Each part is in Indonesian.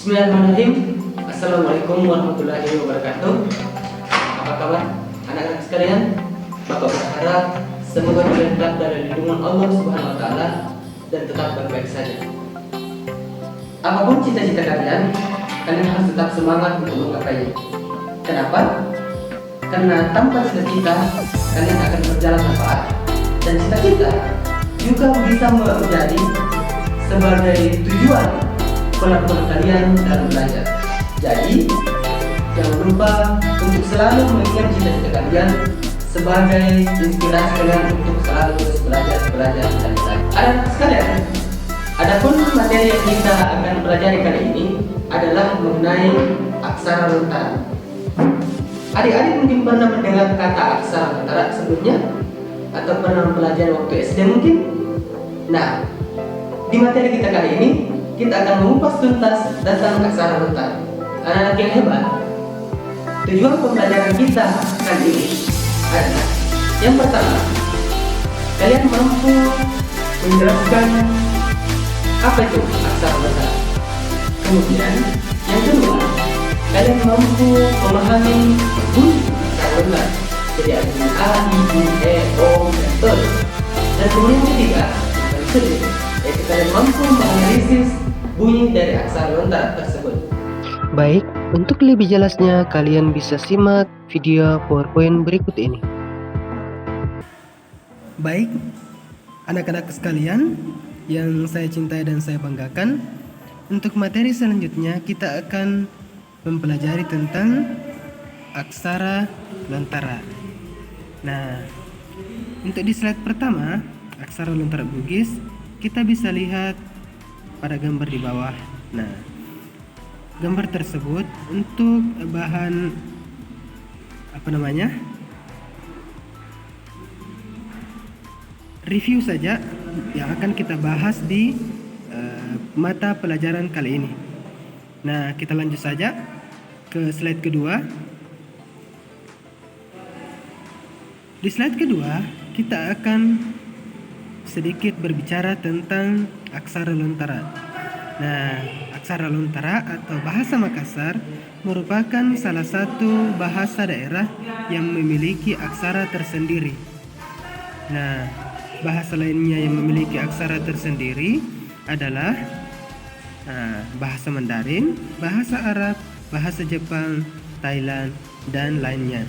Bismillahirrahmanirrahim. Assalamualaikum warahmatullahi wabarakatuh. Apa kabar anak-anak sekalian? Bapak berharap semoga kalian tetap dalam lindungan Allah Subhanahu wa taala dan tetap baik-baik saja. Apapun cita-cita kalian harus tetap semangat untuk menggapainya. Kenapa? Karena tanpa cita-cita kalian akan berjalan tanpa arah. Dan cita-cita juga bisa menjadi sebagai tujuan pelabuhan kalian dalam belajar. Jadi jangan lupa untuk selalu mengingat cita-cita kalian sebagai inspirasi kalian untuk selalu terus belajar dan belajar. Anak sekalian, adapun materi yang kita akan pelajari kali ini adalah mengenai aksara lontara. Adik-adik mungkin pernah mendengar kata aksara lontara sebelumnya atau pernah mempelajari waktu SD mungkin. Nah, di materi kita kali ini kita akan mengupas tuntas tentang aksara lontara. Anak-anak yang hebat, tujuan pembelajaran kita kali ini adalah yang pertama, kalian mampu menjelaskan apa itu aksara lontara. Kemudian yang kedua, kalian mampu memahami bunyi aksara lontara. Jadi ada bunyi A, I, U, E, O, dan seterusnya. Dan kemudian yang ketiga, yaitu kalian mampu menganalisis bunyi dari aksara lontara tersebut. Baik, untuk lebih jelasnya kalian bisa simak video PowerPoint berikut ini. Baik, anak-anak sekalian yang saya cintai dan saya banggakan, untuk materi selanjutnya kita akan mempelajari tentang aksara lontara. Nah, untuk di slide pertama, aksara lontara Bugis, kita bisa lihat pada gambar di bawah. Nah, gambar tersebut untuk bahan review saja yang akan kita bahas di mata pelajaran kali ini. Nah, kita lanjut saja ke slide kedua. Di slide kedua, kita akan sedikit berbicara tentang aksara lontara. Nah, aksara lontara atau bahasa Makassar merupakan salah satu bahasa daerah yang memiliki aksara tersendiri. Nah, bahasa lainnya yang memiliki aksara tersendiri adalah bahasa Mandarin, bahasa Arab, bahasa Jepang, Thailand, dan lainnya.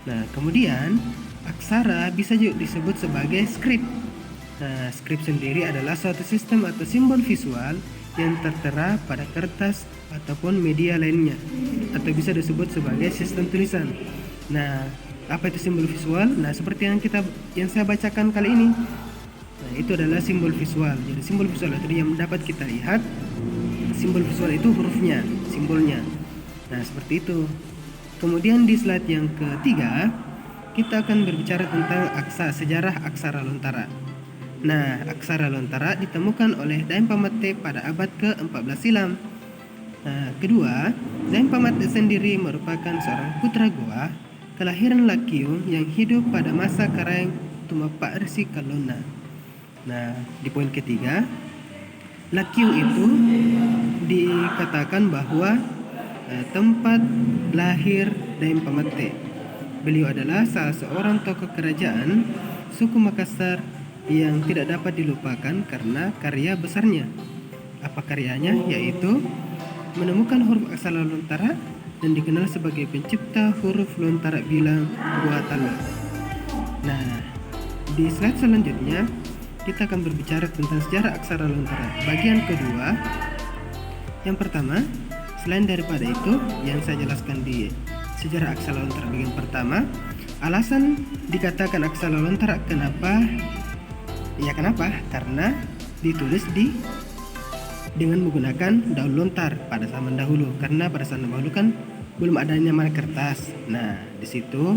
Nah, kemudian aksara bisa juga disebut sebagai skrip. Nah, skrip sendiri adalah suatu sistem atau simbol visual yang tertera pada kertas ataupun media lainnya, atau bisa disebut sebagai sistem tulisan. Nah, apa itu simbol visual? Nah, seperti yang saya bacakan kali ini. Nah, itu adalah simbol visual. Jadi simbol visual itu yang dapat kita lihat. Simbol visual itu hurufnya, simbolnya. Nah, seperti itu. Kemudian di slide yang ketiga, kita akan berbicara tentang sejarah aksara lontara. Nah, aksara lontara ditemukan oleh Daeng Pamete pada abad ke-14 silam. Nah, kedua, Daeng Pamete sendiri merupakan seorang putra Goa, kelahiran Lakiu yang hidup pada masa Karaeng Tumapak Resi Kalona. Nah, di poin ketiga, Lakiu itu dikatakan bahwa tempat lahir Daeng Pamete. Beliau adalah salah seorang tokoh kerajaan suku Makassar yang tidak dapat dilupakan karena karya besarnya. Apa karyanya? Yaitu menemukan huruf aksara lontara dan dikenal sebagai pencipta huruf lontara bilang buatan. Nah, di slide selanjutnya kita akan berbicara tentang sejarah aksara lontara bagian kedua. Yang pertama, selain daripada itu yang saya jelaskan di sejarah aksara lontara bagian pertama, alasan dikatakan aksara lontara kenapa? Karena ditulis dengan menggunakan daun lontar pada zaman dahulu. Karena pada zaman dahulu kan belum adanya kertas. Nah, di situ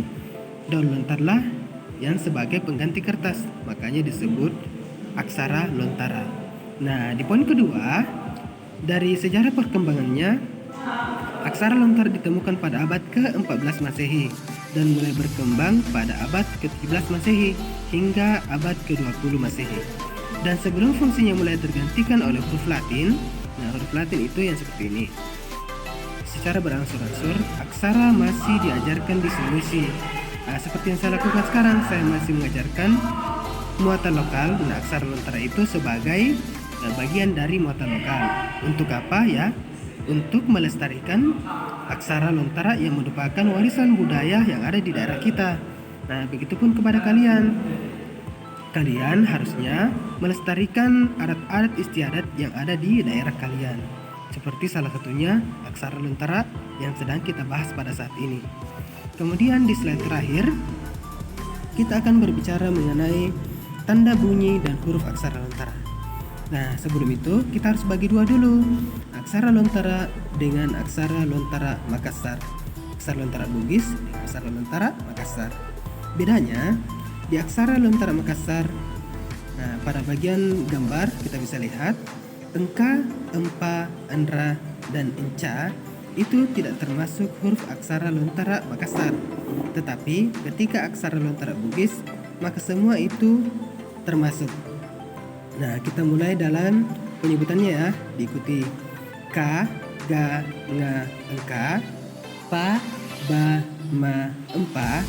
daun lontarlah yang sebagai pengganti kertas, makanya disebut aksara lontara. Nah, di poin kedua, dari sejarah perkembangannya, aksara lontara ditemukan pada abad ke-14 Masehi dan mulai berkembang pada abad ke-17 Masehi hingga abad ke-20 Masehi. Dan sebelum fungsinya mulai tergantikan oleh huruf Latin, Nah, huruf Latin itu yang seperti ini. Secara berangsur-angsur, aksara masih diajarkan di Sulawesi. Nah, seperti yang saya lakukan sekarang, saya masih mengajarkan muatan lokal. Nah, aksara lontara itu sebagai bagian dari muatan lokal. Untuk apa ya? Untuk melestarikan aksara lontara yang merupakan warisan budaya yang ada di daerah kita. Nah, begitupun kepada kalian. Kalian harusnya melestarikan adat-adat istiadat yang ada di daerah kalian. Seperti salah satunya aksara lontara yang sedang kita bahas pada saat ini. Kemudian di slide terakhir, kita akan berbicara mengenai tanda bunyi dan huruf aksara lontara. Nah, sebelum itu kita harus bagi dua dulu, aksara lontara dengan aksara lontara Makassar. Aksara lontara Bugis dengan aksara lontara Makassar. Bedanya di aksara lontara Makassar, nah, pada bagian gambar kita bisa lihat engka, empa, endra, dan enca itu tidak termasuk huruf aksara lontara Makassar. Tetapi ketika aksara lontara Bugis, maka semua itu termasuk. Nah, kita mulai dalam penyebutannya ya, diikuti ka, ga, nga, engka, pa, ba, ma, empa,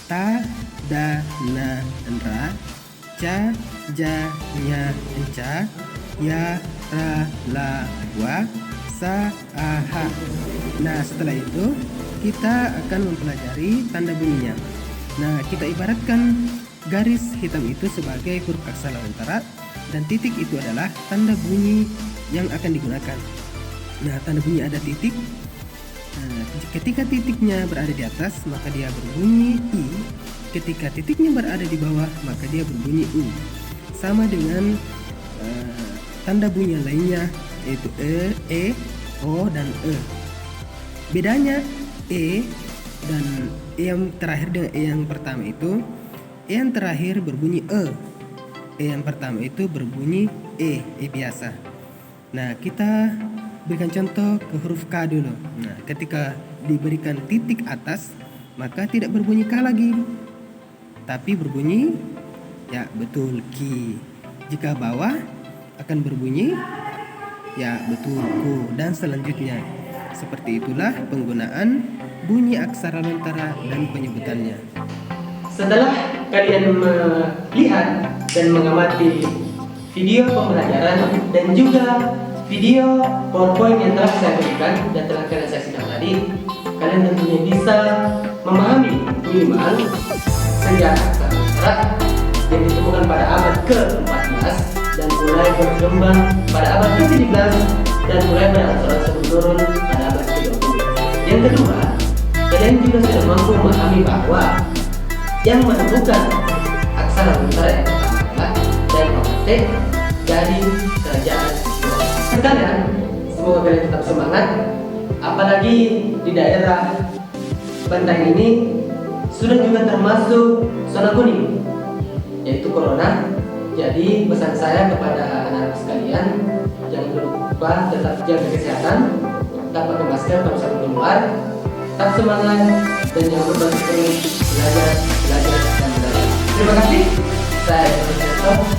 ta, da, na, endra, ca, ja, nya, enca, ya, ra, la, wa, sa, a, ha. Nah, setelah itu kita akan mempelajari tanda bunyinya. Nah, kita ibaratkan garis hitam itu sebagai huruf aksara lontara dan titik itu adalah tanda bunyi yang akan digunakan. Nah, tanda bunyi ada titik. Nah, ketika titiknya berada di atas, maka dia berbunyi I. Ketika titiknya berada di bawah, maka dia berbunyi U. Sama dengan tanda bunyi yang lainnya, yaitu E, O, dan E. Bedanya E dan E yang terakhir dengan E yang pertama itu, E yang terakhir berbunyi E. E yang pertama itu berbunyi E biasa. Nah, kita berikan contoh ke huruf K dulu. Nah, ketika diberikan titik atas, maka tidak berbunyi K lagi, tapi berbunyi ya betul Ki. Jika bawah akan berbunyi ya betul Ku, dan selanjutnya. Seperti itulah penggunaan bunyi aksara lontara dan penyebutannya. Setelah kalian melihat dan mengamati video pembelajaran dan juga video PowerPoint yang telah saya berikan dan telah kalian saksikan tadi, kalian tentunya bisa memahami minimal sejarah aksara lontara yang ditemukan pada abad ke-14 dan mulai berkembang pada abad ke-17 dan mulai berangsur-angsur menurun pada abad ke-20. Yang kedua, kalian juga sudah mampu memahami bahwa yang menemukan aksara lontara yang pertama adalah Dainopate dari kerajaan Sino. Sekalian, semoga kalian tetap semangat. Apalagi di daerah Bantaeng ini sudah juga termasuk zona kuning, yaitu corona. Jadi pesan saya kepada anak-anak sekalian, jangan lupa tetap jaga kesehatan, tetap pakai masker kalau misalnya keluar, tetap semangat, dan jangan lupa terus belajar dan belajar. Terima kasih. Saya Profesor